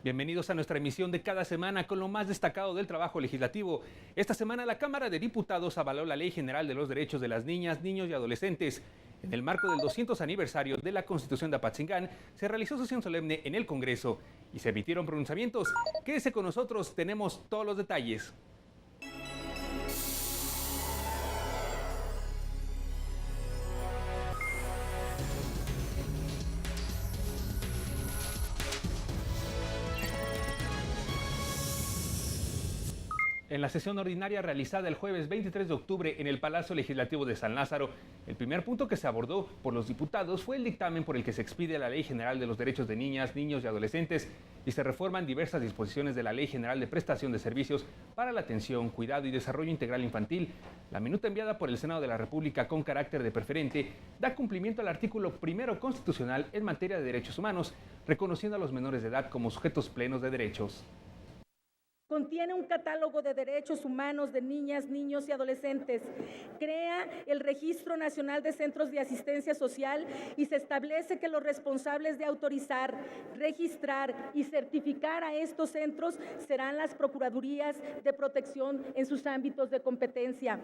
Bienvenidos a nuestra emisión de cada semana con lo más destacado del trabajo legislativo. Esta semana la Cámara de Diputados avaló la Ley General de los Derechos de las Niñas, Niños y Adolescentes. En el marco del 200 aniversario de la Constitución de Apatzingán, se realizó sesión solemne en el Congreso y se emitieron pronunciamientos. Quédese con nosotros, tenemos todos los detalles. En la sesión ordinaria realizada el jueves 23 de octubre en el Palacio Legislativo de San Lázaro, el primer punto que se abordó por los diputados fue el dictamen por el que se expide la Ley General de los Derechos de Niñas, Niños y Adolescentes y se reforman diversas disposiciones de la Ley General de Prestación de Servicios para la Atención, Cuidado y Desarrollo Integral Infantil. La minuta enviada por el Senado de la República con carácter de preferente da cumplimiento al artículo primero constitucional en materia de derechos humanos, reconociendo a los menores de edad como sujetos plenos de derechos. Contiene un catálogo de derechos humanos de niñas, niños y adolescentes. Crea el Registro Nacional de Centros de Asistencia Social y se establece que los responsables de autorizar, registrar y certificar a estos centros serán las Procuradurías de Protección en sus ámbitos de competencia.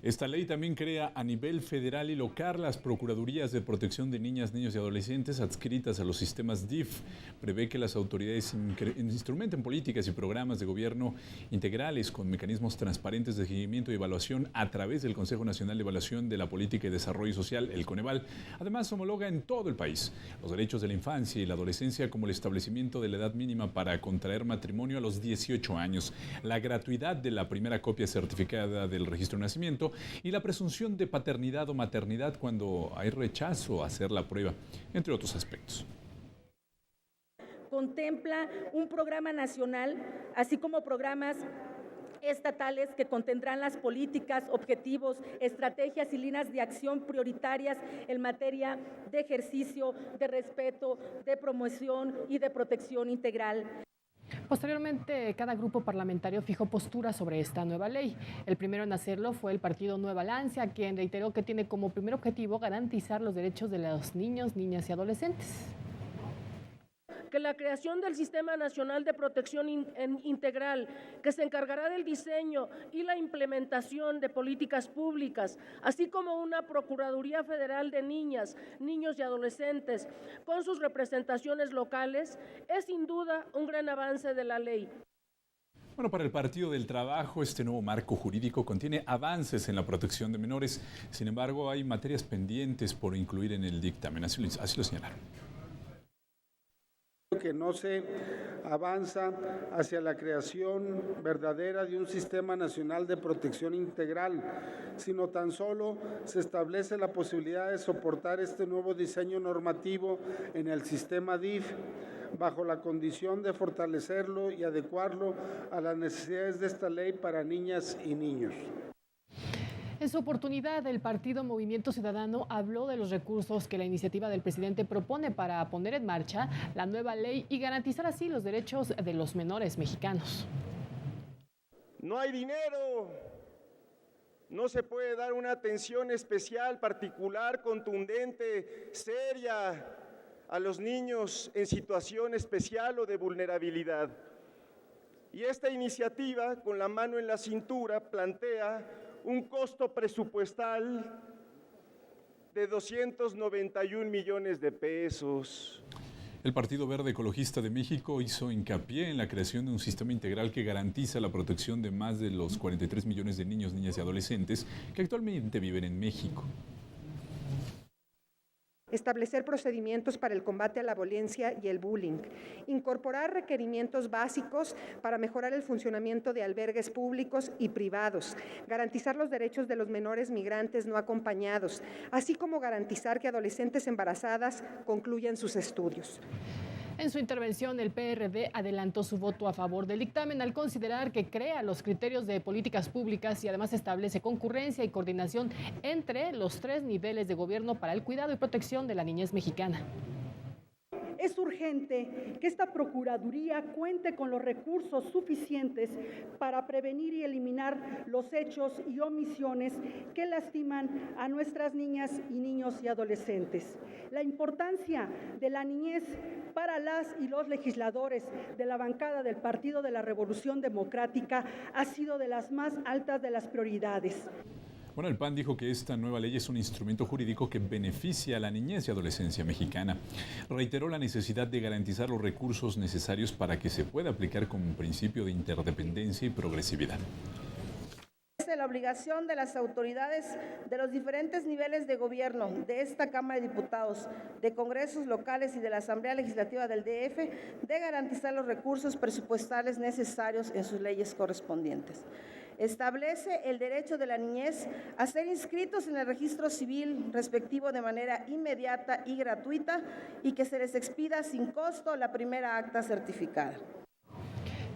Esta ley también crea a nivel federal y local las Procuradurías de Protección de Niñas, Niños y Adolescentes adscritas a los sistemas DIF. Prevé que las autoridades instrumenten políticas y programas de gobierno integrales con mecanismos transparentes de seguimiento y evaluación a través del Consejo Nacional de Evaluación de la Política y Desarrollo Social, el Coneval. Además, homologa en todo el país los derechos de la infancia y la adolescencia, como el establecimiento de la edad mínima para contraer matrimonio a los 18 años, la gratuidad de la primera copia certificada del registro de nacimiento y la presunción de paternidad o maternidad cuando hay rechazo a hacer la prueba, entre otros aspectos. Contempla un programa nacional, así como programas estatales que contendrán las políticas, objetivos, estrategias y líneas de acción prioritarias en materia de ejercicio, de respeto, de promoción y de protección integral. Posteriormente, cada grupo parlamentario fijó postura sobre esta nueva ley. El primero en hacerlo fue el partido Nueva Alianza, quien reiteró que tiene como primer objetivo garantizar los derechos de los niños, niñas y adolescentes. Que la creación del Sistema Nacional de Protección Integral, que se encargará del diseño y la implementación de políticas públicas, así como una Procuraduría Federal de Niñas, Niños y Adolescentes, con sus representaciones locales, es sin duda un gran avance de la ley. Bueno, para el Partido del Trabajo, este nuevo marco jurídico contiene avances en la protección de menores. Sin embargo, hay materias pendientes por incluir en el dictamen. Así lo señalaron. Que no se avanza hacia la creación verdadera de un sistema nacional de protección integral, sino tan solo se establece la posibilidad de soportar este nuevo diseño normativo en el sistema DIF, bajo la condición de fortalecerlo y adecuarlo a las necesidades de esta ley para niñas y niños. En su oportunidad, el partido Movimiento Ciudadano habló de los recursos que la iniciativa del presidente propone para poner en marcha la nueva ley y garantizar así los derechos de los menores mexicanos. No hay dinero, no se puede dar una atención especial, particular, contundente, seria a los niños en situación especial o de vulnerabilidad. Y esta iniciativa, con la mano en la cintura, plantea un costo presupuestal de 291 millones de pesos. El Partido Verde Ecologista de México hizo hincapié en la creación de un sistema integral que garantiza la protección de más de los 43 millones de niños, niñas y adolescentes que actualmente viven en México. Establecer procedimientos para el combate a la violencia y el bullying, incorporar requerimientos básicos para mejorar el funcionamiento de albergues públicos y privados, garantizar los derechos de los menores migrantes no acompañados, así como garantizar que adolescentes embarazadas concluyan sus estudios. En su intervención, el PRD adelantó su voto a favor del dictamen al considerar que crea los criterios de políticas públicas y además establece concurrencia y coordinación entre los 3 niveles de gobierno para el cuidado y protección de la niñez mexicana. Es urgente que esta Procuraduría cuente con los recursos suficientes para prevenir y eliminar los hechos y omisiones que lastiman a nuestras niñas y niños y adolescentes. La importancia de la niñez para las y los legisladores de la bancada del Partido de la Revolución Democrática ha sido de las más altas de las prioridades. Bueno, el PAN dijo que esta nueva ley es un instrumento jurídico que beneficia a la niñez y adolescencia mexicana. Reiteró la necesidad de garantizar los recursos necesarios para que se pueda aplicar con un principio de interdependencia y progresividad. Es la obligación de las autoridades de los diferentes niveles de gobierno, de esta Cámara de Diputados, de congresos locales y de la Asamblea Legislativa del DF, de garantizar los recursos presupuestales necesarios en sus leyes correspondientes. Establece el derecho de la niñez a ser inscritos en el registro civil respectivo de manera inmediata y gratuita y que se les expida sin costo la primera acta certificada.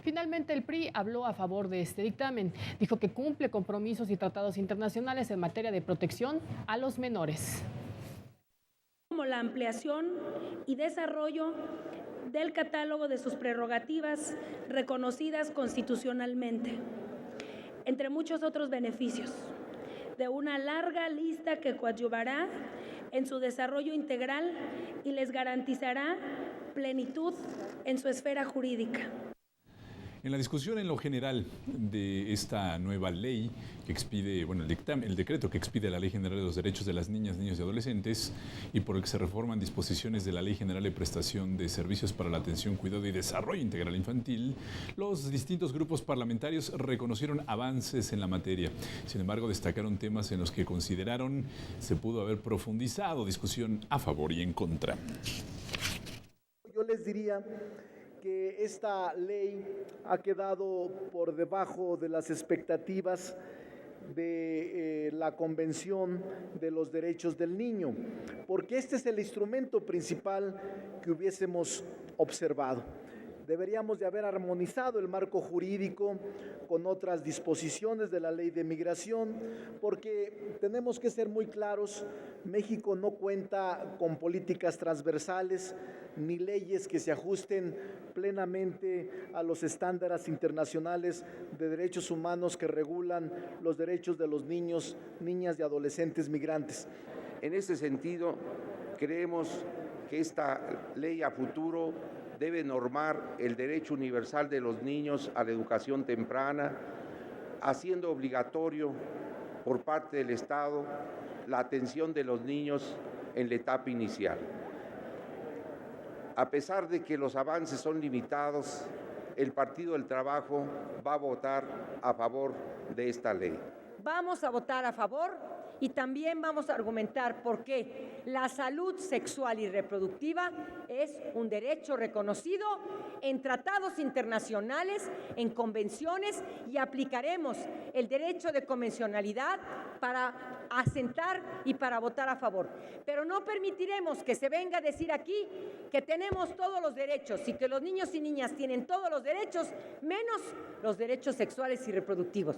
Finalmente, el PRI habló a favor de este dictamen. Dijo que cumple compromisos y tratados internacionales en materia de protección a los menores. Como la ampliación y desarrollo del catálogo de sus prerrogativas reconocidas constitucionalmente, entre muchos otros beneficios, de una larga lista que coadyuvará en su desarrollo integral y les garantizará plenitud en su esfera jurídica. En la discusión en lo general de esta nueva ley que expide, el decreto que expide la Ley General de los Derechos de las Niñas, Niños y Adolescentes y por el que se reforman disposiciones de la Ley General de Prestación de Servicios para la Atención, Cuidado y Desarrollo Integral Infantil, los distintos grupos parlamentarios reconocieron avances en la materia. Sin embargo, destacaron temas en los que consideraron se pudo haber profundizado, discusión a favor y en contra. Yo les diría que esta ley ha quedado por debajo de las expectativas de la Convención de los Derechos del Niño, porque este es el instrumento principal que hubiésemos observado. Deberíamos de haber armonizado el marco jurídico con otras disposiciones de la Ley de Migración, porque tenemos que ser muy claros, México no cuenta con políticas transversales ni leyes que se ajusten plenamente a los estándares internacionales de derechos humanos que regulan los derechos de los niños, niñas y adolescentes migrantes. En ese sentido, creemos que esta ley a futuro debe normar el derecho universal de los niños a la educación temprana, haciendo obligatorio por parte del Estado la atención de los niños en la etapa inicial. A pesar de que los avances son limitados, el Partido del Trabajo va a votar a favor de esta ley. Vamos a votar a favor y también vamos a argumentar por qué la salud sexual y reproductiva es un derecho reconocido en tratados internacionales, en convenciones, y aplicaremos el derecho de convencionalidad para asentar y para votar a favor. Pero no permitiremos que se venga a decir aquí que tenemos todos los derechos y que los niños y niñas tienen todos los derechos, menos los derechos sexuales y reproductivos.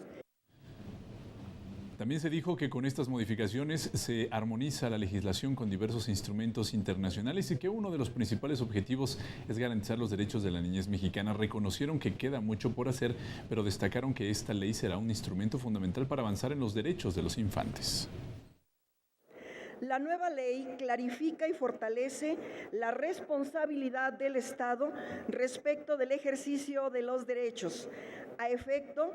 También se dijo que con estas modificaciones se armoniza la legislación con diversos instrumentos internacionales y que uno de los principales objetivos es garantizar los derechos de la niñez mexicana. Reconocieron que queda mucho por hacer, pero destacaron que esta ley será un instrumento fundamental para avanzar en los derechos de los infantes. La nueva ley clarifica y fortalece la responsabilidad del Estado respecto del ejercicio de los derechos, a efecto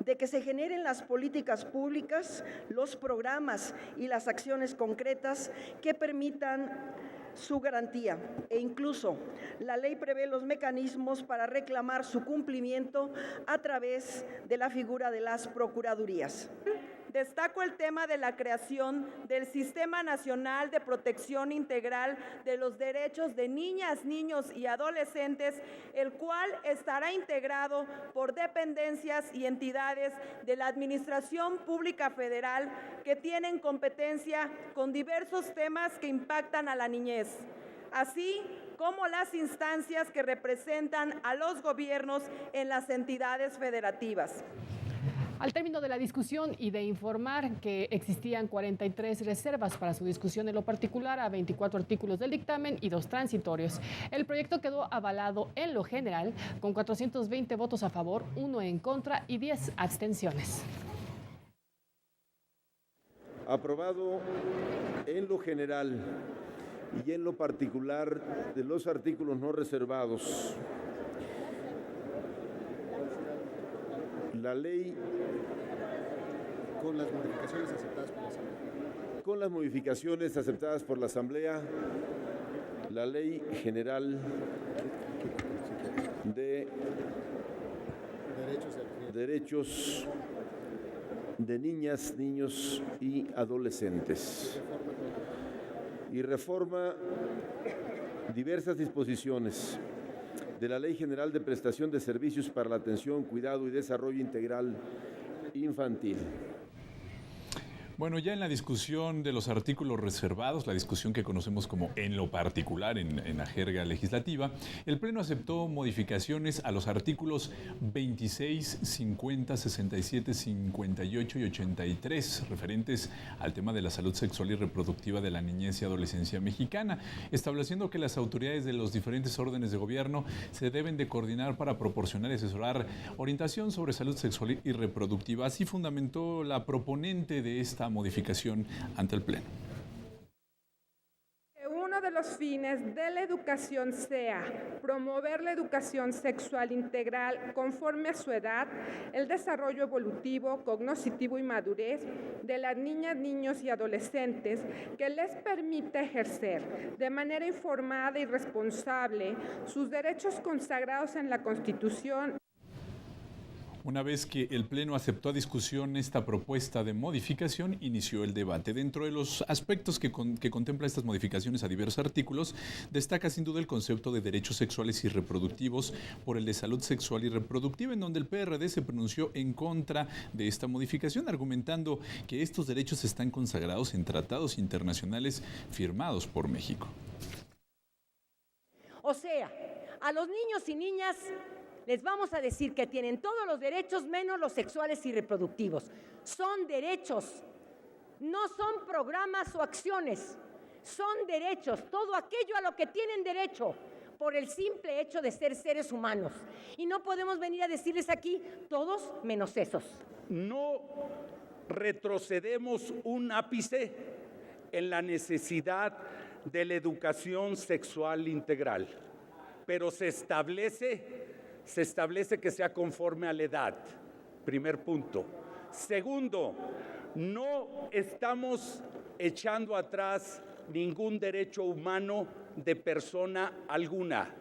de que se generen las políticas públicas, los programas y las acciones concretas que permitan su garantía, e incluso la ley prevé los mecanismos para reclamar su cumplimiento a través de la figura de las procuradurías. Destaco el tema de la creación del Sistema Nacional de Protección Integral de los Derechos de Niñas, Niños y Adolescentes, el cual estará integrado por dependencias y entidades de la Administración Pública Federal que tienen competencia con diversos temas que impactan a la niñez, así como las instancias que representan a los gobiernos en las entidades federativas. Al término de la discusión y de informar que existían 43 reservas para su discusión en lo particular a 24 artículos del dictamen y 2 transitorios, el proyecto quedó avalado en lo general con 420 votos a favor, 1 en contra y 10 abstenciones. Aprobado en lo general y en lo particular de los artículos no reservados. La ley con las modificaciones aceptadas por la Asamblea. Con las modificaciones aceptadas por la Asamblea, la Ley General de Derechos de Niñas, Niños y Adolescentes y reforma diversas disposiciones de la Ley General de Prestación de Servicios para la Atención, Cuidado y Desarrollo Integral Infantil. Bueno, ya en la discusión de los artículos reservados, la discusión que conocemos como en lo particular en la jerga legislativa, el Pleno aceptó modificaciones a los artículos 26, 50, 67, 58 y 83, referentes al tema de la salud sexual y reproductiva de la niñez y adolescencia mexicana, estableciendo que las autoridades de los diferentes órdenes de gobierno se deben de coordinar para proporcionar y asesorar orientación sobre salud sexual y reproductiva. Así fundamentó la proponente de esta modificación ante el Pleno. Uno de los fines de la educación sea promover la educación sexual integral conforme a su edad, el desarrollo evolutivo, cognitivo y madurez de las niñas, niños y adolescentes, que les permita ejercer de manera informada y responsable sus derechos consagrados en la Constitución. Una vez que el Pleno aceptó a discusión esta propuesta de modificación, inició el debate. Dentro de los aspectos que contempla estas modificaciones a diversos artículos, destaca sin duda el concepto de derechos sexuales y reproductivos por el de salud sexual y reproductiva, en donde el PRD se pronunció en contra de esta modificación, argumentando que estos derechos están consagrados en tratados internacionales firmados por México. O sea, a los niños y niñas les vamos a decir que tienen todos los derechos menos los sexuales y reproductivos. Son derechos, no son programas o acciones, son derechos, todo aquello a lo que tienen derecho por el simple hecho de ser seres humanos. Y no podemos venir a decirles aquí todos menos esos. No retrocedemos un ápice en la necesidad de la educación sexual integral, pero se establece que sea conforme a la edad, primer punto. Segundo, no estamos echando atrás ningún derecho humano de persona alguna.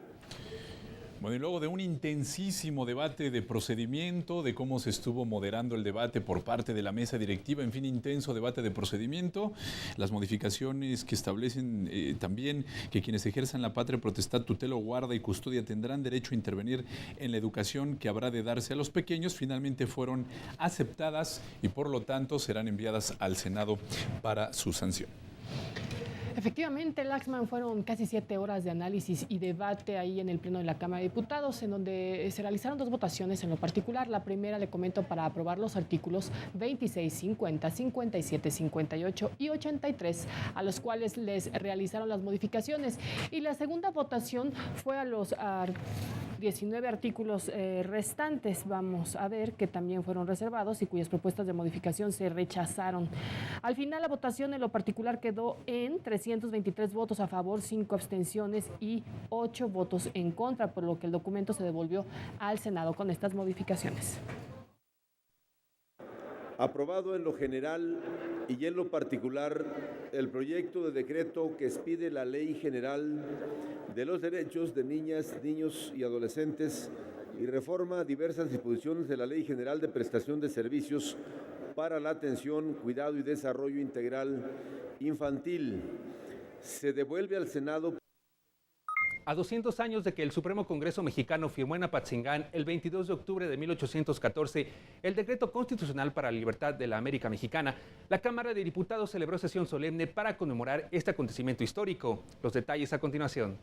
Bueno, y luego de un intensísimo debate de procedimiento, de cómo se estuvo moderando el debate por parte de la mesa directiva, en fin, intenso debate de procedimiento, las modificaciones que establecen también que quienes ejerzan la patria potestad, tutela, guarda y custodia tendrán derecho a intervenir en la educación que habrá de darse a los pequeños, finalmente fueron aceptadas y por lo tanto serán enviadas al Senado para su sanción. Efectivamente, Laxman, fueron casi 7 horas de análisis y debate ahí en el Pleno de la Cámara de Diputados, en donde se realizaron 2 votaciones en lo particular. La primera, le comento, para aprobar los artículos 26, 50, 57, 58 y 83, a los cuales les realizaron las modificaciones. Y la segunda votación fue a los 19 artículos restantes, vamos a ver, que también fueron reservados y cuyas propuestas de modificación se rechazaron. Al final, la votación en lo particular quedó en 323 votos a favor, 5 abstenciones y 8 votos en contra, por lo que el documento se devolvió al Senado con estas modificaciones. Aprobado en lo general y en lo particular el proyecto de decreto que expide la Ley General de los Derechos de Niñas, Niños y Adolescentes y reforma diversas disposiciones de la Ley General de Prestación de Servicios para la Atención, Cuidado y Desarrollo Integral Infantil. Se devuelve al Senado. A 200 años de que el Supremo Congreso Mexicano firmó en Apatzingán el 22 de octubre de 1814 el Decreto Constitucional para la Libertad de la América Mexicana, la Cámara de Diputados celebró sesión solemne para conmemorar este acontecimiento histórico. Los detalles a continuación.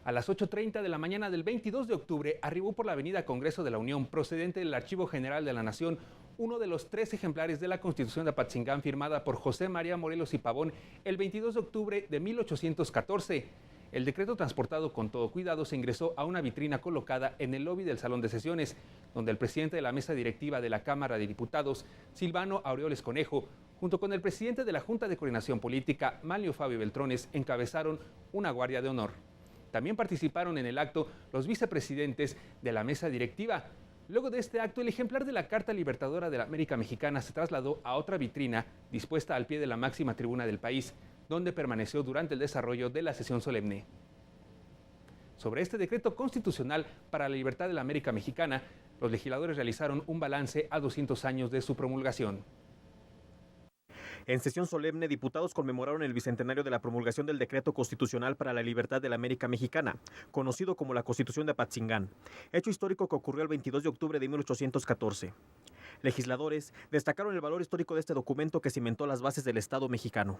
A las 8:30 de la mañana del 22 de octubre arribó por la avenida Congreso de la Unión, procedente del Archivo General de la Nación, uno de los 3 ejemplares de la Constitución de Apatzingán firmada por José María Morelos y Pavón el 22 de octubre de 1814. El decreto, transportado con todo cuidado, se ingresó a una vitrina colocada en el lobby del Salón de Sesiones, donde el presidente de la mesa directiva de la Cámara de Diputados, Silvano Aureoles Conejo, junto con el presidente de la Junta de Coordinación Política, Manlio Fabio Beltrones, encabezaron una guardia de honor. También participaron en el acto los vicepresidentes de la mesa directiva. Luego de este acto, el ejemplar de la Carta Libertadora de la América Mexicana se trasladó a otra vitrina dispuesta al pie de la máxima tribuna del país, donde permaneció durante el desarrollo de la sesión solemne. Sobre este decreto constitucional para la libertad de la América Mexicana, los legisladores realizaron un balance a 200 años de su promulgación. En sesión solemne, diputados conmemoraron el bicentenario de la promulgación del Decreto Constitucional para la Libertad de la América Mexicana, conocido como la Constitución de Apatzingán, hecho histórico que ocurrió el 22 de octubre de 1814. Legisladores destacaron el valor histórico de este documento que cimentó las bases del Estado mexicano.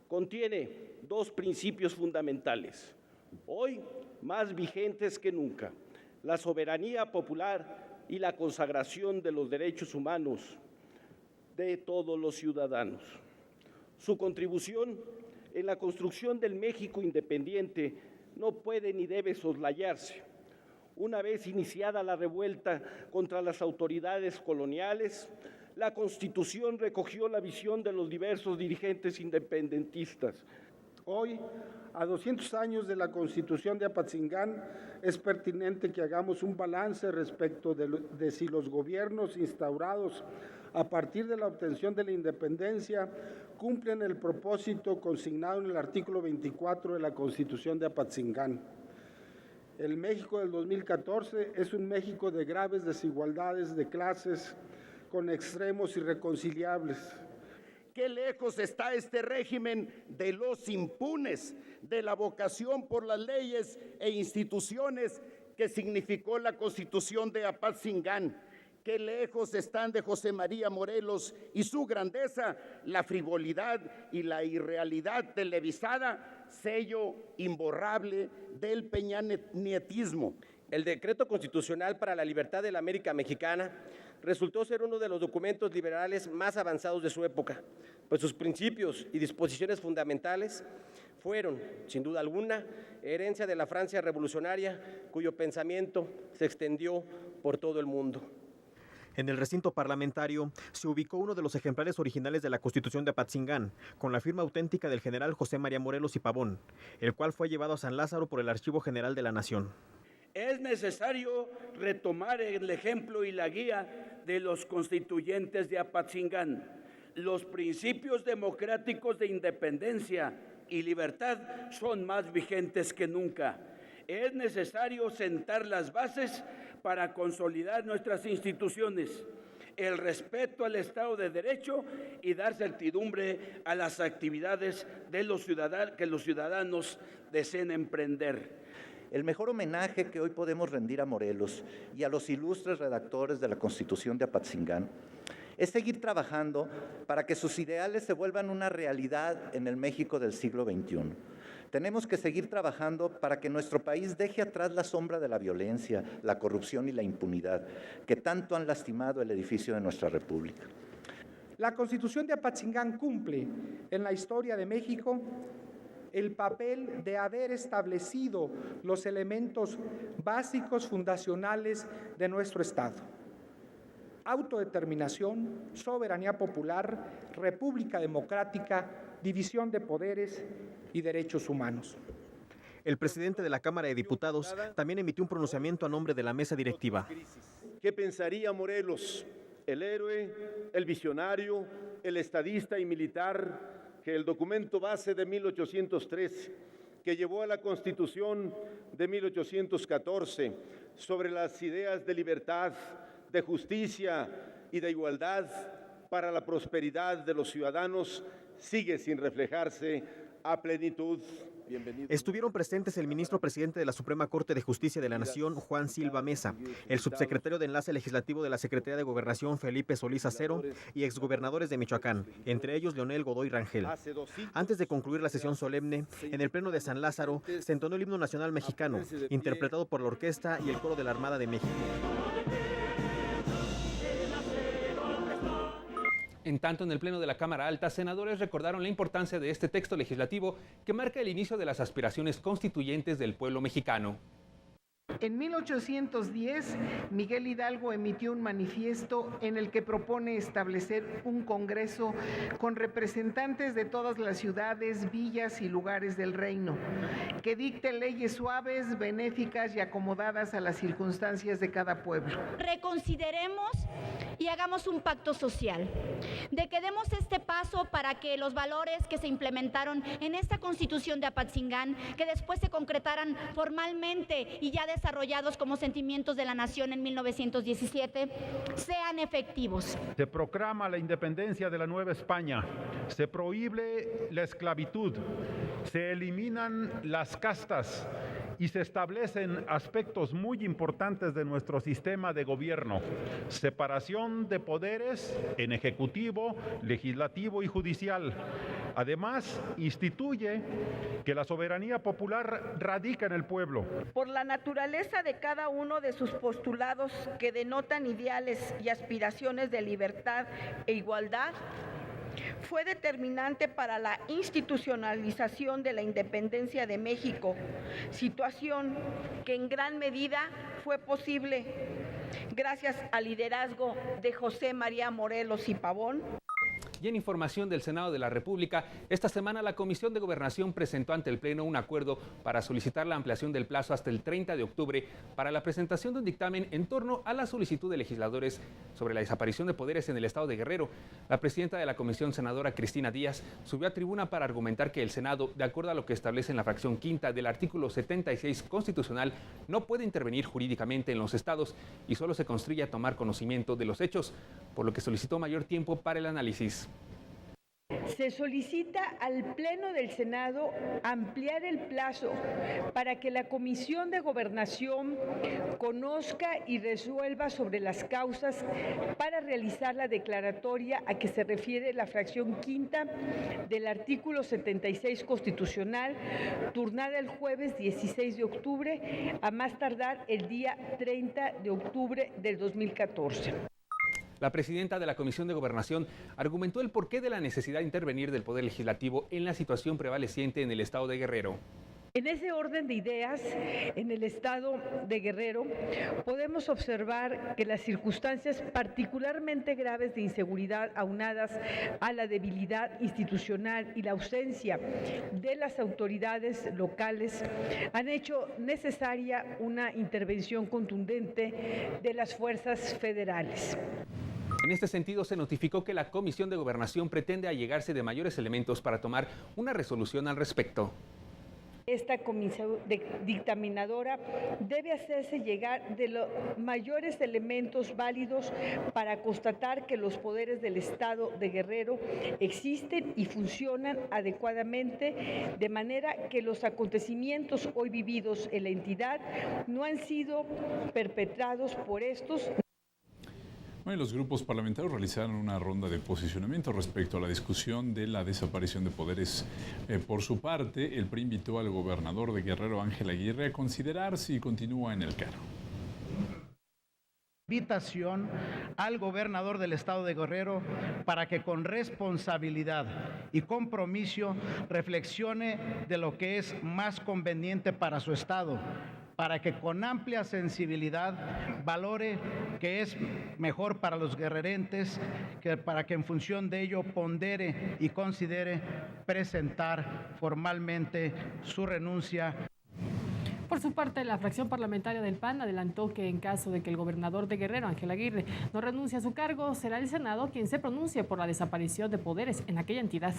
Contiene 2 principios fundamentales, hoy más vigentes que nunca: la soberanía popular y la consagración de los derechos humanos de todos los ciudadanos. Su contribución en la construcción del México independiente no puede ni debe soslayarse. Una vez iniciada la revuelta contra las autoridades coloniales, la Constitución recogió la visión de los diversos dirigentes independentistas. Hoy, a 200 años de la Constitución de Apatzingán, es pertinente que hagamos un balance respecto de si los gobiernos instaurados a partir de la obtención de la independencia cumplen el propósito consignado en el artículo 24 de la Constitución de Apatzingán. El México del 2014 es un México de graves desigualdades de clases, con extremos irreconciliables. Qué lejos está este régimen de los impunes, de la vocación por las leyes e instituciones que significó la Constitución de Apatzingán. Qué lejos están de José María Morelos y su grandeza, la frivolidad y la irrealidad televisada, sello imborrable del peñanietismo. El Decreto Constitucional para la Libertad de la América Mexicana resultó ser uno de los documentos liberales más avanzados de su época, pues sus principios y disposiciones fundamentales fueron, sin duda alguna, herencia de la Francia revolucionaria, cuyo pensamiento se extendió por todo el mundo. En el recinto parlamentario se ubicó uno de los ejemplares originales de la Constitución de Apatzingán, con la firma auténtica del general José María Morelos y Pavón, el cual fue llevado a San Lázaro por el Archivo General de la Nación. Es necesario retomar el ejemplo y la guía de los constituyentes de Apatzingán. Los principios democráticos de independencia y libertad son más vigentes que nunca. Es necesario sentar las bases para consolidar nuestras instituciones, el respeto al Estado de Derecho y dar certidumbre a las actividades de que los ciudadanos deseen emprender. El mejor homenaje que hoy podemos rendir a Morelos y a los ilustres redactores de la Constitución de Apatzingán es seguir trabajando para que sus ideales se vuelvan una realidad en el México del siglo XXI. Tenemos que seguir trabajando para que nuestro país deje atrás la sombra de la violencia, la corrupción y la impunidad que tanto han lastimado el edificio de nuestra República. La Constitución de Apatzingán cumple en la historia de México el papel de haber establecido los elementos básicos fundacionales de nuestro Estado: autodeterminación, soberanía popular, república democrática, división de poderes y derechos humanos. El presidente de la Cámara de Diputados también emitió un pronunciamiento a nombre de la mesa directiva. ¿Qué pensaría Morelos, el héroe, el visionario, el estadista y militar, que el documento base de 1803, que llevó a la Constitución de 1814 sobre las ideas de libertad, de justicia y de igualdad para la prosperidad de los ciudadanos, sigue sin reflejarse a plenitud Estuvieron presentes el ministro presidente de la Suprema Corte de Justicia de la Nación, Juan Silva Mesa, el subsecretario de Enlace Legislativo de la Secretaría de Gobernación, Felipe Solís Acero, y exgobernadores de Michoacán, entre ellos Leonel Godoy Rangel. Antes de concluir la sesión solemne, en el Pleno de San Lázaro se entonó el himno nacional mexicano, interpretado por la orquesta y el coro de la Armada de México. En tanto, en el Pleno de la Cámara Alta, senadores recordaron la importancia de este texto legislativo que marca el inicio de las aspiraciones constituyentes del pueblo mexicano. En 1810, Miguel Hidalgo emitió un manifiesto en el que propone establecer un congreso con representantes de todas las ciudades, villas y lugares del reino, que dicte leyes suaves, benéficas y acomodadas a las circunstancias de cada pueblo. Reconsideremos y hagamos un pacto social, de que demos este paso para que los valores que se implementaron en esta Constitución de Apatzingán, que después se concretaran formalmente y ya desarrollados como sentimientos de la nación en 1917, sean efectivos. Se proclama la independencia de la Nueva España, se prohíbe la esclavitud, se eliminan las castas y se establecen aspectos muy importantes de nuestro sistema de gobierno: separación de poderes en ejecutivo, legislativo y judicial. Además, instituye que la soberanía popular radica en el pueblo. Por la naturaleza de cada uno de sus postulados, que denotan ideales y aspiraciones de libertad e igualdad, fue determinante para la institucionalización de la independencia de México, situación que en gran medida fue posible gracias al liderazgo de José María Morelos y Pavón. Y en información del Senado de la República, esta semana la Comisión de Gobernación presentó ante el Pleno un acuerdo para solicitar la ampliación del plazo hasta el 30 de octubre para la presentación de un dictamen en torno a la solicitud de legisladores sobre la desaparición de poderes en el estado de Guerrero. La presidenta de la comisión, senadora Cristina Díaz, subió a tribuna para argumentar que el Senado, de acuerdo a lo que establece en la fracción quinta del artículo 76 constitucional, no puede intervenir jurídicamente en los estados y solo se constriñe a tomar conocimiento de los hechos, por lo que solicitó mayor tiempo para el análisis. Se solicita al Pleno del Senado ampliar el plazo para que la Comisión de Gobernación conozca y resuelva sobre las causas para realizar la declaratoria a que se refiere la fracción quinta del artículo 76 constitucional, turnada el jueves 16 de octubre, a más tardar el día 30 de octubre del 2014. La presidenta de la Comisión de Gobernación argumentó el porqué de la necesidad de intervenir del Poder Legislativo en la situación prevaleciente en el estado de Guerrero. En ese orden de ideas, en el estado de Guerrero, podemos observar que las circunstancias particularmente graves de inseguridad aunadas a la debilidad institucional y la ausencia de las autoridades locales han hecho necesaria una intervención contundente de las fuerzas federales. En este sentido, se notificó que la Comisión de Gobernación pretende allegarse de mayores elementos para tomar una resolución al respecto. Esta comisión dictaminadora debe hacerse llegar de los mayores elementos válidos para constatar que los poderes del Estado de Guerrero existen y funcionan adecuadamente, de manera que los acontecimientos hoy vividos en la entidad no han sido perpetrados por estos. Bueno, los grupos parlamentarios realizaron una ronda de posicionamiento respecto a la discusión de la desaparición de poderes. Por su parte, el PRI invitó al gobernador de Guerrero, Ángel Aguirre, a considerar si continúa en el cargo. Invitación al gobernador del estado de Guerrero para que con responsabilidad y compromiso reflexione de lo que es más conveniente para su estado, para que con amplia sensibilidad valore que es mejor para los guerrerenses, para que en función de ello pondere y considere presentar formalmente su renuncia. Por su parte, la fracción parlamentaria del PAN adelantó que en caso de que el gobernador de Guerrero, Ángel Aguirre, no renuncie a su cargo, será el Senado quien se pronuncie por la desaparición de poderes en aquella entidad.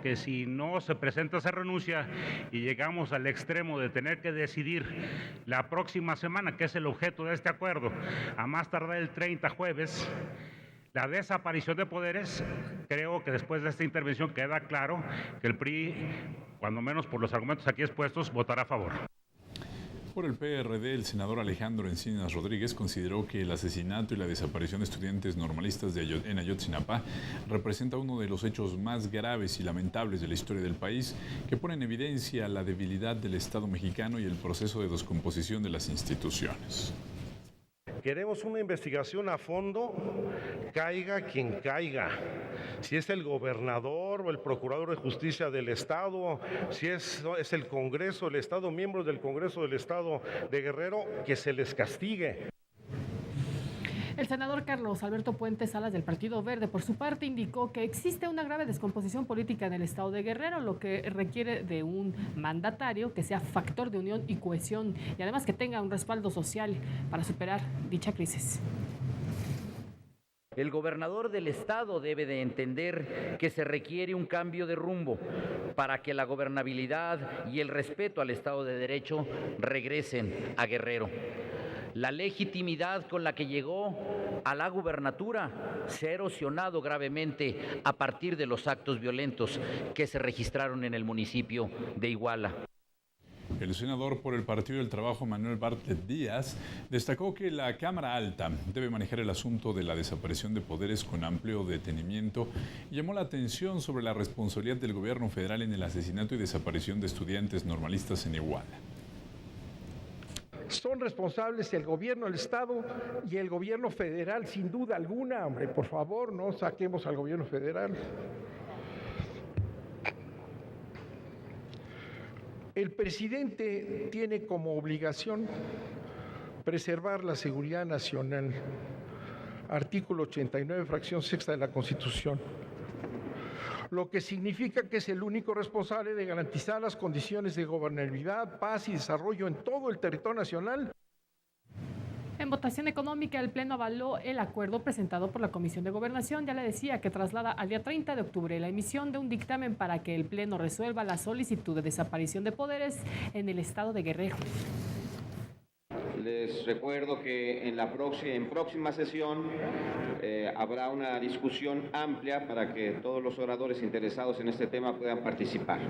Que si no se presenta esa renuncia y llegamos al extremo de tener que decidir la próxima semana, que es el objeto de este acuerdo, a más tardar el 30 jueves, la desaparición de poderes, creo creo que después de esta intervención queda claro que el PRI, cuando menos por los argumentos aquí expuestos, votará a favor. Por el PRD, el senador Alejandro Encinas Rodríguez consideró que el asesinato y la desaparición de estudiantes normalistas en Ayotzinapa representa uno de los hechos más graves y lamentables de la historia del país, que pone en evidencia la debilidad del Estado mexicano y el proceso de descomposición de las instituciones. Queremos una investigación a fondo, caiga quien caiga. Si es el gobernador o el procurador de justicia del Estado, si es el Congreso del Estado, miembros del Congreso del Estado de Guerrero, que se les castigue. El senador Carlos Alberto Puente Salas del Partido Verde, por su parte, indicó que existe una grave descomposición política en el estado de Guerrero, lo que requiere de un mandatario que sea factor de unión y cohesión y además que tenga un respaldo social para superar dicha crisis. El gobernador del estado debe de entender que se requiere un cambio de rumbo para que la gobernabilidad y el respeto al Estado de Derecho regresen a Guerrero. La legitimidad con la que llegó a la gubernatura se ha erosionado gravemente a partir de los actos violentos que se registraron en el municipio de Iguala. El senador por el Partido del Trabajo, Manuel Bartlett Díaz, destacó que la Cámara Alta debe manejar el asunto de la desaparición de poderes con amplio detenimiento y llamó la atención sobre la responsabilidad del gobierno federal en el asesinato y desaparición de estudiantes normalistas en Iguala. Son responsables el gobierno del Estado y el gobierno federal, sin duda alguna. Hombre, por favor, no saquemos al gobierno federal. El presidente tiene como obligación preservar la seguridad nacional. Artículo 89, fracción sexta de la Constitución. Lo que significa que es el único responsable de garantizar las condiciones de gobernabilidad, paz y desarrollo en todo el territorio nacional. En votación económica, el Pleno avaló el acuerdo presentado por la Comisión de Gobernación. Ya le decía que traslada al día 30 de octubre la emisión de un dictamen para que el Pleno resuelva la solicitud de desaparición de poderes en el estado de Guerrero. Les recuerdo que en próxima sesión habrá una discusión amplia para que todos los oradores interesados en este tema puedan participar.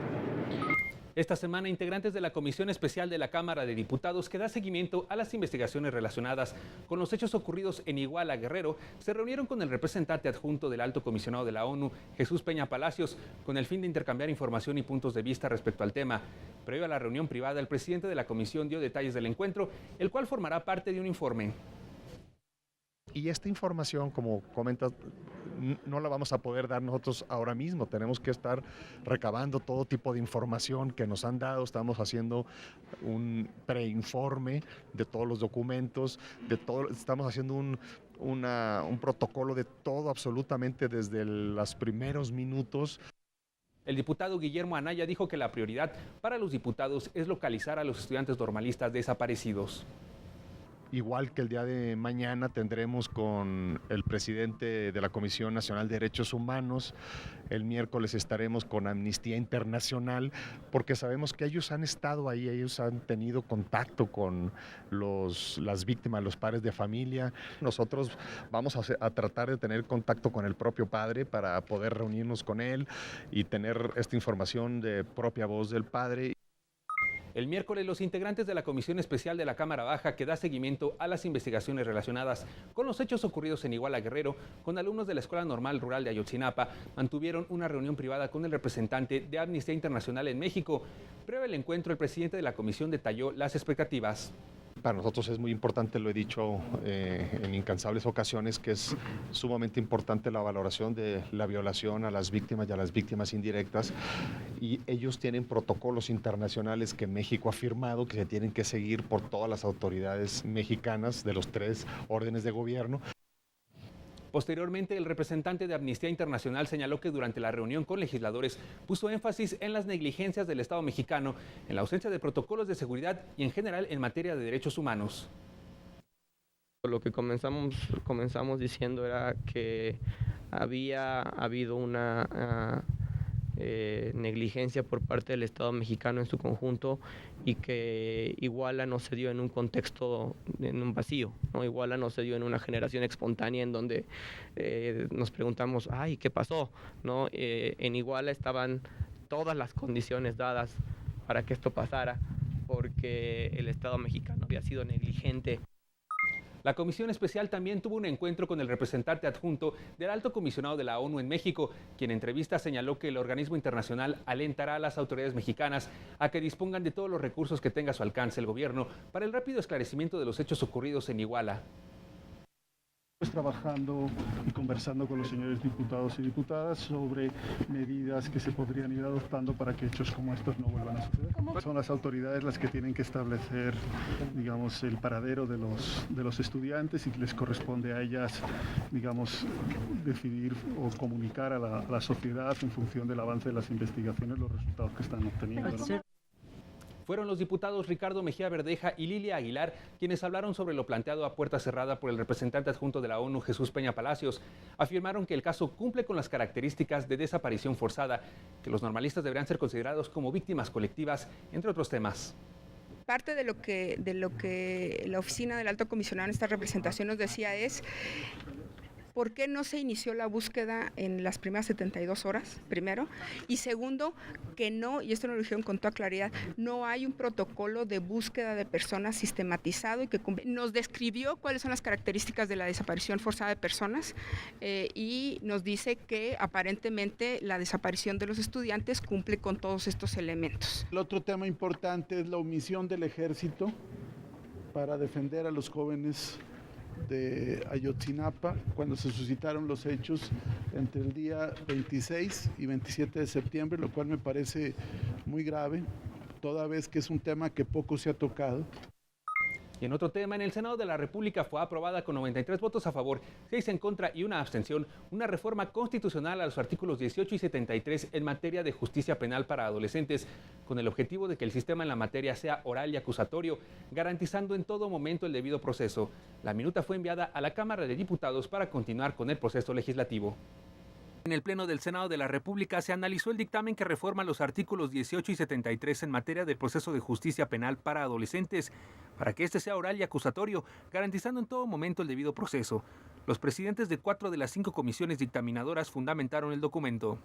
Esta semana, integrantes de la Comisión Especial de la Cámara de Diputados que da seguimiento a las investigaciones relacionadas con los hechos ocurridos en Iguala, Guerrero, se reunieron con el representante adjunto del Alto Comisionado de la ONU, Jesús Peña Palacios, con el fin de intercambiar información y puntos de vista respecto al tema. Previo a la reunión privada, el presidente de la comisión dio detalles del encuentro, el cual formará parte de un informe. Y esta información, como comentas, no la vamos a poder dar nosotros ahora mismo. Tenemos que estar recabando todo tipo de información que nos han dado. Estamos haciendo un preinforme de todos los documentos, estamos haciendo un protocolo de todo absolutamente desde los primeros minutos. El diputado Guillermo Anaya dijo que la prioridad para los diputados es localizar a los estudiantes normalistas desaparecidos. Igual que el día de mañana tendremos con el presidente de la Comisión Nacional de Derechos Humanos, el miércoles estaremos con Amnistía Internacional, porque sabemos que ellos han estado ahí, ellos han tenido contacto con las víctimas, los padres de familia. Nosotros vamos a tratar de tener contacto con el propio padre para poder reunirnos con él y tener esta información de propia voz del padre. El miércoles, los integrantes de la Comisión Especial de la Cámara Baja, que da seguimiento a las investigaciones relacionadas con los hechos ocurridos en Iguala, Guerrero, con alumnos de la Escuela Normal Rural de Ayotzinapa, mantuvieron una reunión privada con el representante de Amnistía Internacional en México. Previo al encuentro, el presidente de la comisión detalló las expectativas. Para nosotros es muy importante, lo he dicho en incansables ocasiones, que es sumamente importante la valoración de la violación a las víctimas y a las víctimas indirectas, y ellos tienen protocolos internacionales que México ha firmado, que se tienen que seguir por todas las autoridades mexicanas de los 3 órdenes de gobierno. Posteriormente, el representante de Amnistía Internacional señaló que durante la reunión con legisladores puso énfasis en las negligencias del Estado mexicano, en la ausencia de protocolos de seguridad y en general en materia de derechos humanos. Lo que comenzamos diciendo era que había habido una negligencia por parte del Estado mexicano en su conjunto y que Iguala no se dio en un contexto, en un vacío, ¿no? Iguala no se dio en una generación espontánea en donde nos preguntamos, ay, ¿qué pasó? ¿No? En Iguala estaban todas las condiciones dadas para que esto pasara, porque el Estado mexicano había sido negligente. La Comisión Especial también tuvo un encuentro con el representante adjunto del Alto Comisionado de la ONU en México, quien en entrevista señaló que el organismo internacional alentará a las autoridades mexicanas a que dispongan de todos los recursos que tenga a su alcance el gobierno para el rápido esclarecimiento de los hechos ocurridos en Iguala. Trabajando y conversando con los señores diputados y diputadas sobre medidas que se podrían ir adoptando para que hechos como estos no vuelvan a suceder. Son las autoridades las que tienen que establecer, digamos, el paradero de los estudiantes y les corresponde a ellas, digamos, decidir o comunicar a la sociedad en función del avance de las investigaciones los resultados que están obteniendo, ¿no? Fueron los diputados Ricardo Mejía Verdeja y Lilia Aguilar quienes hablaron sobre lo planteado a puerta cerrada por el representante adjunto de la ONU, Jesús Peña Palacios. Afirmaron que el caso cumple con las características de desaparición forzada, que los normalistas deberán ser considerados como víctimas colectivas, entre otros temas. Parte de lo que la oficina del Alto Comisionado en esta representación nos decía es: ¿por qué no se inició la búsqueda en las primeras 72 horas, primero? Y segundo, que no, y esto nos lo dijeron con toda claridad, no hay un protocolo de búsqueda de personas sistematizado y que nos describió cuáles son las características de la desaparición forzada de personas y nos dice que aparentemente la desaparición de los estudiantes cumple con todos estos elementos. El otro tema importante es la omisión del ejército para defender a los jóvenes de Ayotzinapa cuando se suscitaron los hechos entre el día 26 y 27 de septiembre, lo cual me parece muy grave, toda vez que es un tema que poco se ha tocado. Y en otro tema, en el Senado de la República fue aprobada con 93 votos a favor, 6 en contra y una abstención, una reforma constitucional a los artículos 18 y 73 en materia de justicia penal para adolescentes, con el objetivo de que el sistema en la materia sea oral y acusatorio, garantizando en todo momento el debido proceso. La minuta fue enviada a la Cámara de Diputados para continuar con el proceso legislativo. En el Pleno del Senado de la República se analizó el dictamen que reforma los artículos 18 y 73 en materia del proceso de justicia penal para adolescentes, para que este sea oral y acusatorio, garantizando en todo momento el debido proceso. Los presidentes de 4 de las 5 comisiones dictaminadoras fundamentaron el documento.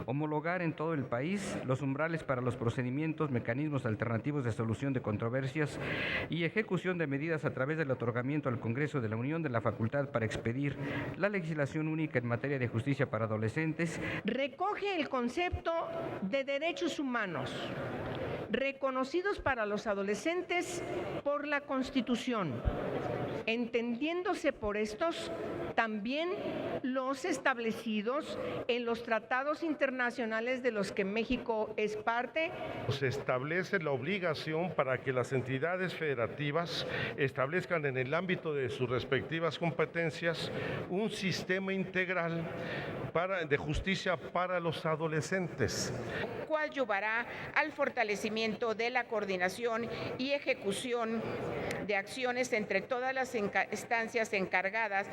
Homologar en todo el país los umbrales para los procedimientos, mecanismos alternativos de solución de controversias y ejecución de medidas a través del otorgamiento al Congreso de la Unión de la facultad para expedir la legislación única en materia de justicia para adolescentes. Recoge el concepto de derechos humanos reconocidos para los adolescentes por la Constitución, entendiéndose por estos también los establecidos en los tratados internacionales de los que México es parte. Se establece la obligación para que las entidades federativas establezcan en el ámbito de sus respectivas competencias un sistema integral de justicia para los adolescentes, cual llevará al fortalecimiento de la coordinación y ejecución de acciones entre todas las instancias encargadas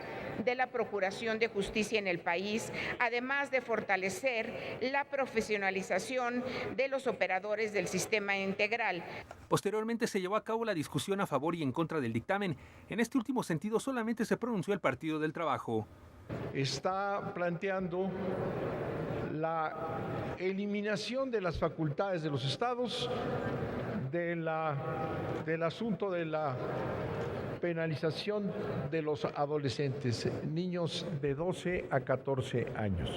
de la procuración de justicia en el país, además de fortalecer la profesionalización de los operadores del sistema integral. Posteriormente se llevó a cabo la discusión a favor y en contra del dictamen. En este último sentido solamente se pronunció el Partido del Trabajo. Está planteando la eliminación de las facultades de los estados del asunto de la penalización de los adolescentes, niños de 12 a 14 años.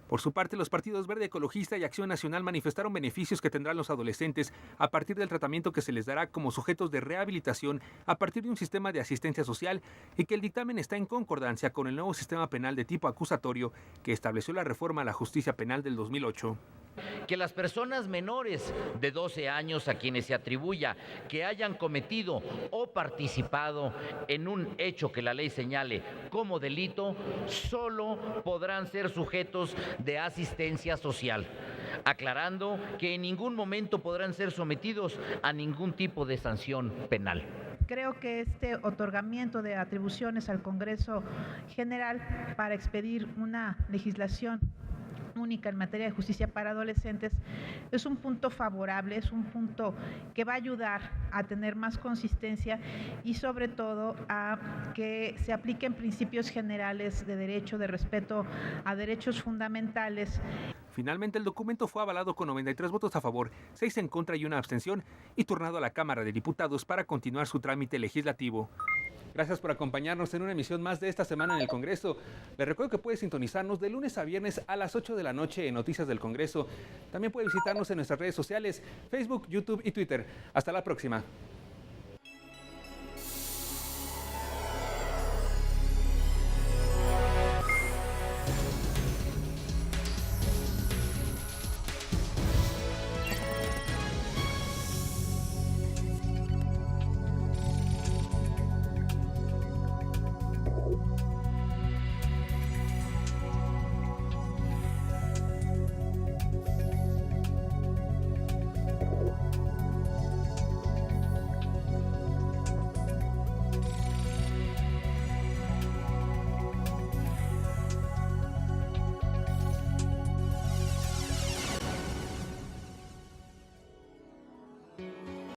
Por su parte, los partidos Verde Ecologista y Acción Nacional manifestaron beneficios que tendrán los adolescentes a partir del tratamiento que se les dará como sujetos de rehabilitación a partir de un sistema de asistencia social y que el dictamen está en concordancia con el nuevo sistema penal de tipo acusatorio que estableció la reforma a la justicia penal del 2008. Que las personas menores de 12 años a quienes se atribuya que hayan cometido o participado en un hecho que la ley señale como delito, solo podrán ser sujetos de asistencia social, aclarando que en ningún momento podrán ser sometidos a ningún tipo de sanción penal. Creo que este otorgamiento de atribuciones al Congreso General para expedir una legislación única en materia de justicia para adolescentes es un punto favorable, es un punto que va a ayudar a tener más consistencia y sobre todo a que se apliquen principios generales de derecho, de respeto a derechos fundamentales. Finalmente, el documento fue avalado con 93 votos a favor, 6 en contra y una abstención, y turnado a la Cámara de Diputados para continuar su trámite legislativo. Gracias por acompañarnos en una emisión más de esta semana en el Congreso. Les recuerdo que puede sintonizarnos de lunes a viernes a las 8 de la noche en Noticias del Congreso. También puede visitarnos en nuestras redes sociales, Facebook, YouTube y Twitter. Hasta la próxima.